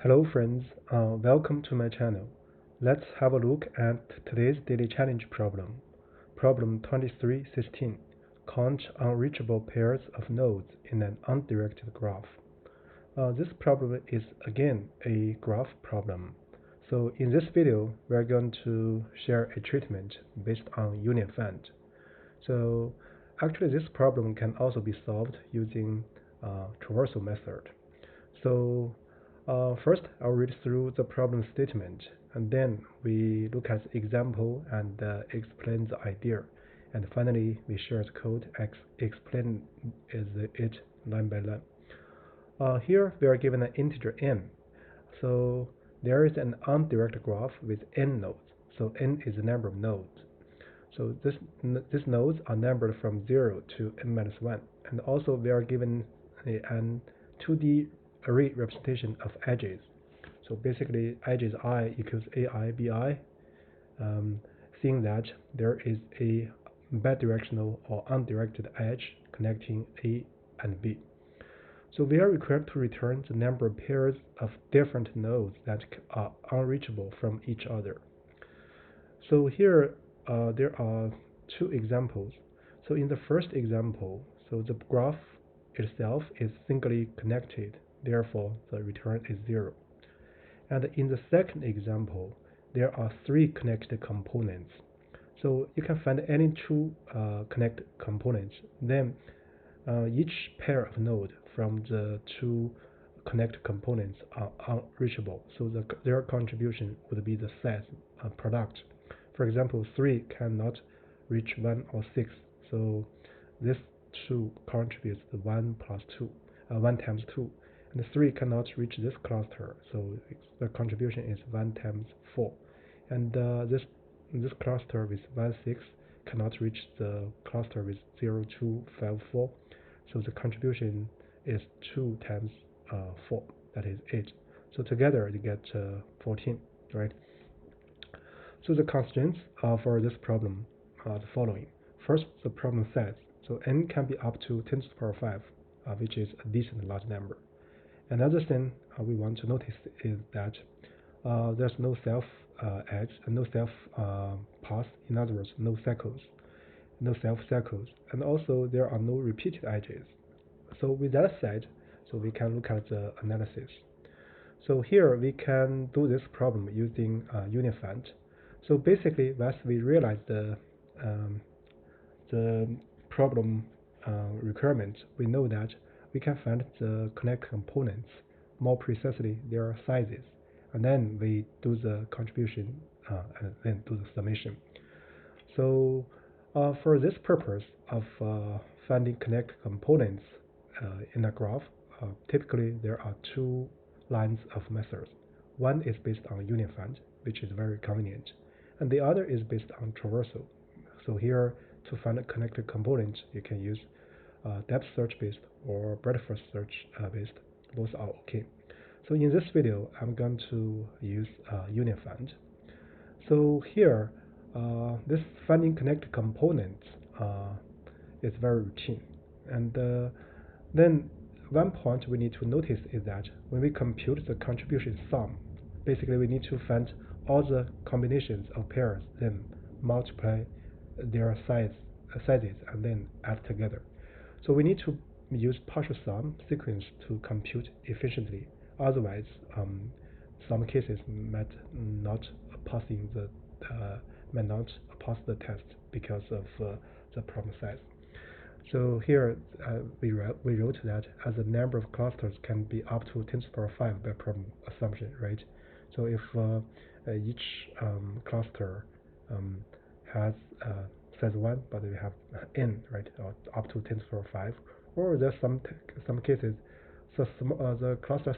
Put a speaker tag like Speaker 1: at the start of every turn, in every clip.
Speaker 1: Hello friends, welcome to my channel. Let's have a look at today's daily challenge problem. Problem 2316. Count unreachable pairs of nodes in an undirected graph. This problem is again a graph problem. So in this video, we're going to share a treatment based on union find. So actually this problem can also be solved using traversal method. So first, I'll read through the problem statement, and then we look at the example and explain the idea. And finally, we share the code, explain it line by line. Here, we are given an integer n. So there is an undirected graph with n nodes. So n is the number of nodes. So these nodes are numbered from 0 to n minus 1. And also, we are given an 2D array representation of edges. So basically, edges I equals AI BI, seeing that there is a bidirectional or undirected edge connecting A and B. So we are required to return the number of pairs of different nodes that are unreachable from each other. So here there are two examples. So in the first example, so the graph itself is singly connected, therefore the return is 0. And in the second example, there are 3 connected components. So you can find any two connected components, then each pair of nodes from the 2 connected components are unreachable. So their contribution would be the size product. For example, 3 cannot reach 1 or 6, so this 2 contributes the 1 plus 2, 1 times 2, and 3 cannot reach this cluster, so the contribution is 1 times 4, and this cluster with 1, 6 cannot reach the cluster with 0, 2, 5, 4, so the contribution is 2 times 4, that is 8. So together you get 14, right? So the constraints for this problem are the following. First, the problem size. So n can be up to 10 to the power 5, which is a decent large number. Another thing we want to notice is that there's no self edge and no self path. In other words, no cycles, no self cycles, and also there are no repeated edges. So with that said, so we can look at the analysis. So here we can do this problem using union find. So basically, once we realize the problem requirement, we know that we can find the connect components, more precisely their sizes, and then we do the contribution and then do the summation. So for this purpose of finding connect components in a graph, typically there are 2 lines of methods. One is based on union find, which is very convenient, and the other is based on traversal. So here, to find a connected component, you can use depth search based or breadth first search based. Both are okay. So in this video, I'm going to use union find. So here, this finding connected components is very routine. And then one point we need to notice is that when we compute the contribution sum, basically we need to find all the combinations of pairs, then multiply their sizes, and then add together. So we need to use partial sum sequence to compute efficiently. Otherwise, some cases might not pass the test because of the problem size. So here we wrote that as the number of clusters can be up to 10 to the power 5 by problem assumption, right? So if each cluster has size 1, but we have n, right, or up to 10 to the power 5, or there's some cases the cluster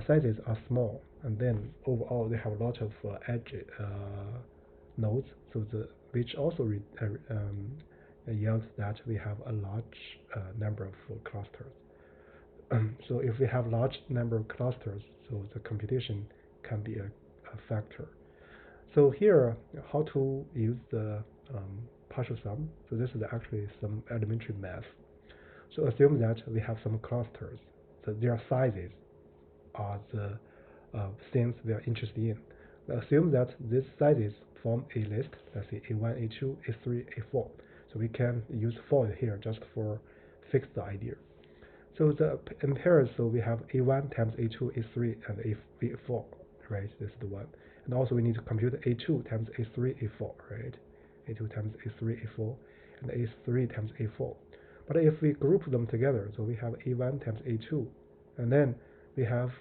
Speaker 1: sizes are small, and then overall they have a lot of edge nodes, so which also yields that we have a large number of clusters. So if we have large number of clusters, so the computation can be a factor. So here, how to use the partial sum? So this is actually some elementary math. So assume that we have some clusters, so their sizes are the things we are interested in. We assume that these sizes form a list, let's say A1, A2, A3, A4. So we can use for here just for fix the idea. So the in pairs, so we have A1 times A2, A3, and A4, right? This is the one. And also we need to compute A2 times A3, A4, right? A2 times A3, A4, and A3 times A4. But if we group them together, so we have A1 times A2, and then we have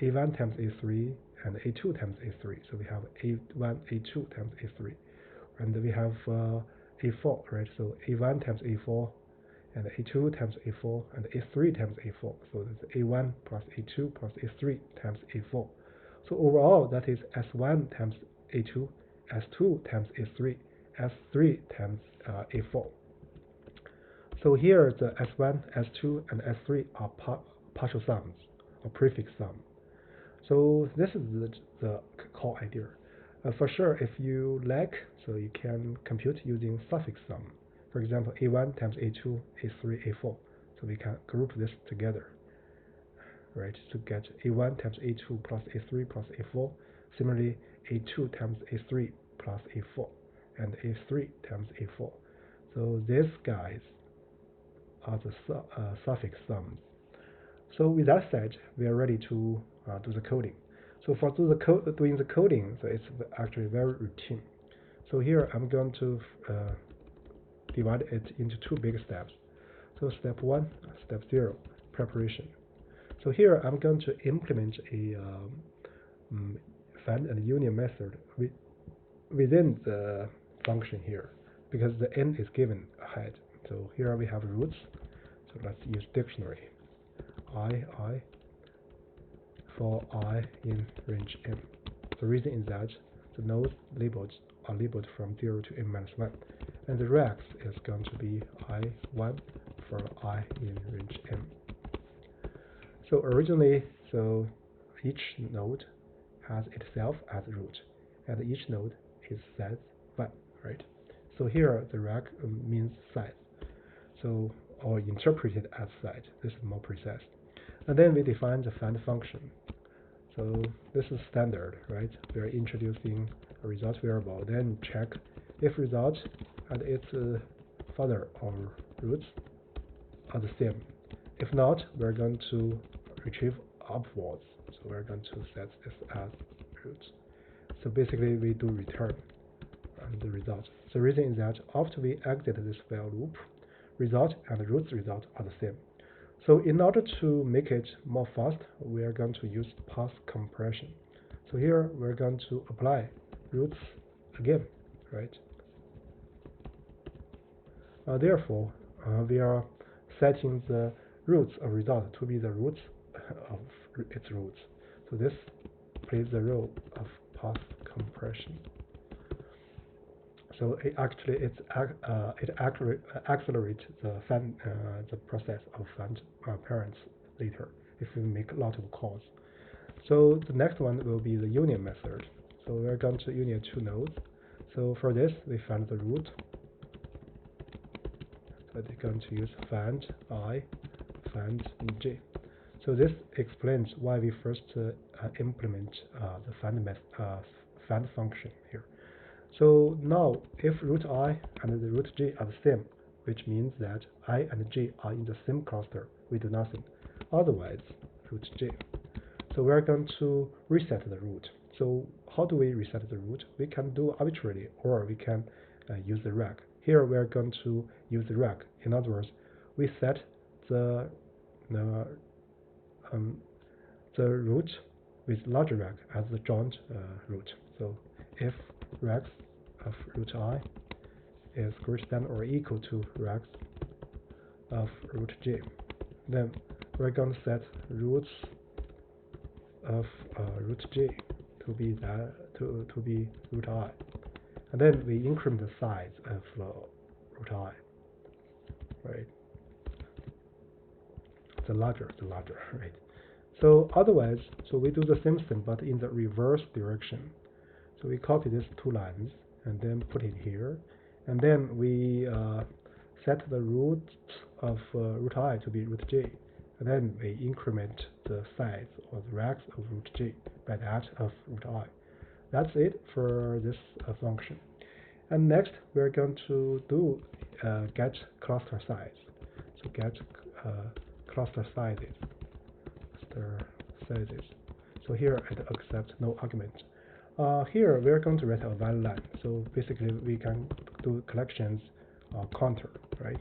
Speaker 1: A1 times A3 and A2 times A3. So we have A1, A2 times A3, and we have A4, right? So A1 times A4 and A2 times A4 and A3 times A4. So that's A1 plus A2 plus A3 times A4. So overall, that is S1 times A2, S2 times A3, S3 times A4. So here the S1, S2, and S3 are partial sums or prefix sum. So this is the core idea. For sure, if you like, so you can compute using suffix sum. For example, A1 times A2, A3, A4. So we can group this together, right, to get A1 times A2 plus A3 plus A4. Similarly, A2 times A3 plus A4, and A3 times A4. So these guys are the suffix sums. So with that said, we are ready to do the coding. So for doing the coding, so it's actually very routine. So here I'm going to divide it into two big steps. So step 1, step 0, preparation. So here I'm going to implement a find and union method within the function here, because the n is given ahead. So here we have roots. So let's use dictionary. I for I in range m. The reason is that the nodes are labeled from 0 to n minus 1, and the rex is going to be I1 for I in range m. So originally, so each node has itself as root, and each node is size 1, right? So here the rec means size, so or interpreted as size. This is more precise. And then we define the find function. So this is standard, right? We are introducing a result variable, then check if result and its father or roots are the same. If not, we're going to retrieve upwards. So we're going to set this as roots. So basically we do return the result. The reason is that after we exit this while loop, result and roots result are the same. So in order to make it more fast, we are going to use path compression. So here we're going to apply roots again, right? Therefore, we are setting the roots of result to be the roots of its roots. So this plays the role of path compression. So it accelerates the process of find parents later if we make a lot of calls. So the next one will be the union method. So we're going to union two nodes. So for this, we find the root. So we're going to use find I, find j. So this explains why we first implement the find function here. So now, if root I and the root j are the same, which means that I and j are in the same cluster, we do nothing. Otherwise, root j. So we're going to reset the root. So how do we reset the root? We can do arbitrarily, or we can use the rec. Here we're going to use the rec. In other words, we set the root with larger rec as the joint root. So if rex of root I is greater than or equal to rex of root j, then we're going to set roots of root j to be root I, and then we increment the size of root I, right? The larger, right? So otherwise, so we do the same thing but in the reverse direction. So we copy these two lines and then put it here, and then we set the root of root I to be root j, and then we increment the size or the rect of root g by that of root I. That's it for this function. And next, we're going to do get cluster size. So get cluster sizes. So here it accepts no argument. Here we're going to write a while line. So basically we can do collections counter, right?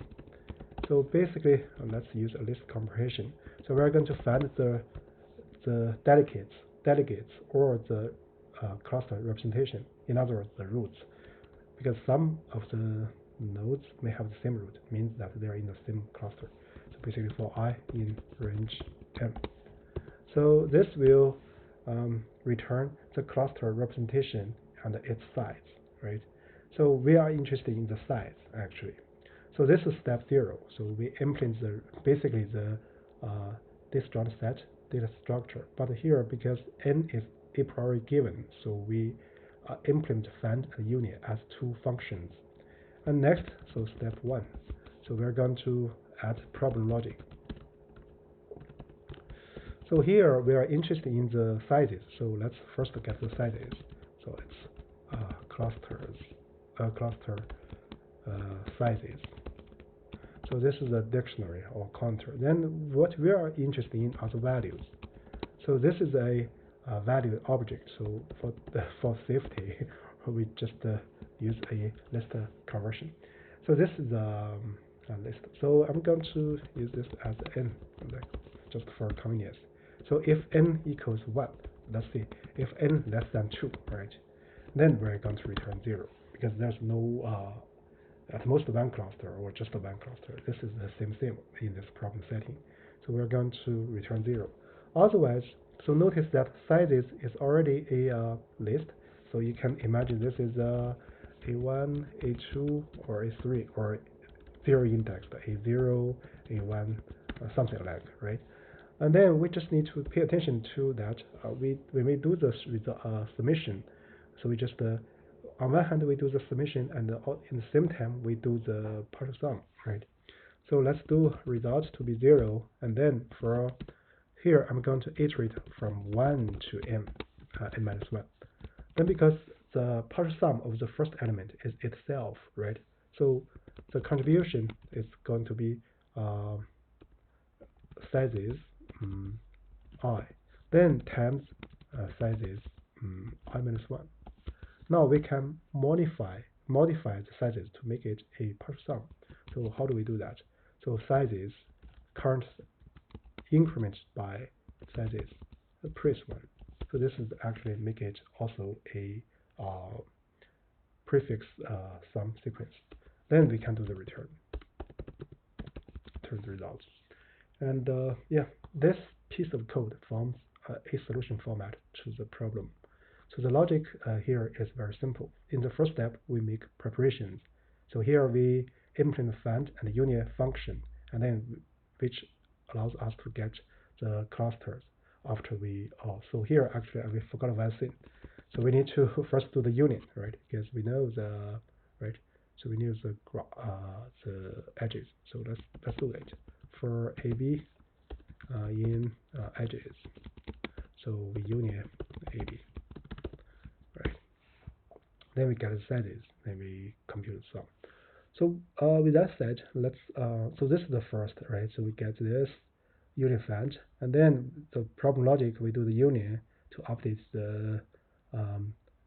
Speaker 1: So basically let's use a list comprehension. So we're going to find the delegates or the cluster representation. In other words, the roots, because some of the nodes may have the same root, means that they are in the same cluster. So basically for I in range M. So this will return the cluster representation and its size, right? So we are interested in the size actually. So this is step 0. So we implement basically the disjoint set data structure. But here, because n is a priori given, so we implement find and union as two functions. And next, so step 1. So we're going to add problem logic. So here we are interested in the sizes. So let's first get the sizes. So it's cluster sizes. So this is a dictionary or counter. Then what we are interested in are the values. So this is a value object. So for safety, we just use a list conversion. So this is a list. So I'm going to use this as n, just for convenience. So if n equals 1, let's see, if n less than 2, right, then we're going to return 0, because there's no at most one cluster or just one cluster. This is the same thing in this problem setting. So we're going to return 0. Otherwise, so notice that sizes is already a list. So you can imagine this is a1, a2, or a3, or 0 indexed, a0, a1, something like, right? And then we just need to pay attention to that. We may do this with summation. So we just on one hand we do the summation, and in the same time we do the partial sum, right? So let's do results to be 0, and then for here I'm going to iterate from 1 to m, n minus 1. Then because the partial sum of the first element is itself, right? So the contribution is going to be sizes I, then times sizes I minus 1. Now we can modify the sizes to make it a partial sum. So how do we do that? So sizes current increment by sizes the previous one. So this is actually make it also a prefix sum sequence. Then we can do the return the results. And yeah, this piece of code forms a solution format to the problem. So the logic here is very simple. In the first step, we make preparations. So here we implement find and union function, and then which allows us to get the clusters after we. So here actually we forgot one thing. So we need to first do the union, right? Because we know the right. So we need the edges. So let's do it for AB in edges. So we union AB. Then we get the sizes, then we compute the sum. So with that said, let's so this is the first, right? So we get this union find, and then the problem logic, we do the union to update the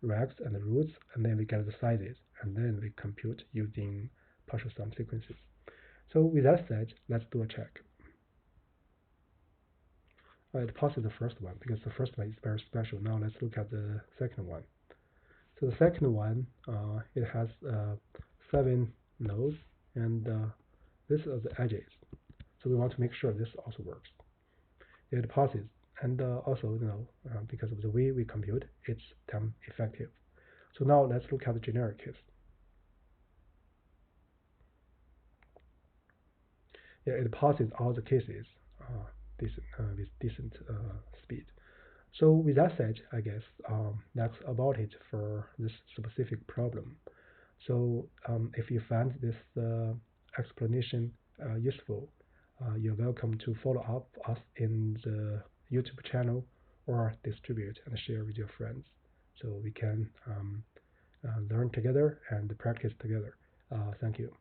Speaker 1: regs and the roots, and then we get the sizes, and then we compute using partial sum sequences. So with that said, let's do a check. It passes the first one because the first one is very special. Now let's look at the second one. So the second one, it has 7 nodes, and this is the edges. So we want to make sure this also works. It passes, and also, because of the way we compute, it's time effective. So now let's look at the generic case. Yeah, it passes all the cases with decent speed. So with that said, I guess that's about it for this specific problem. So if you find this explanation useful, you're welcome to follow up us in the YouTube channel or distribute and share with your friends so we can learn together and practice together. Thank you.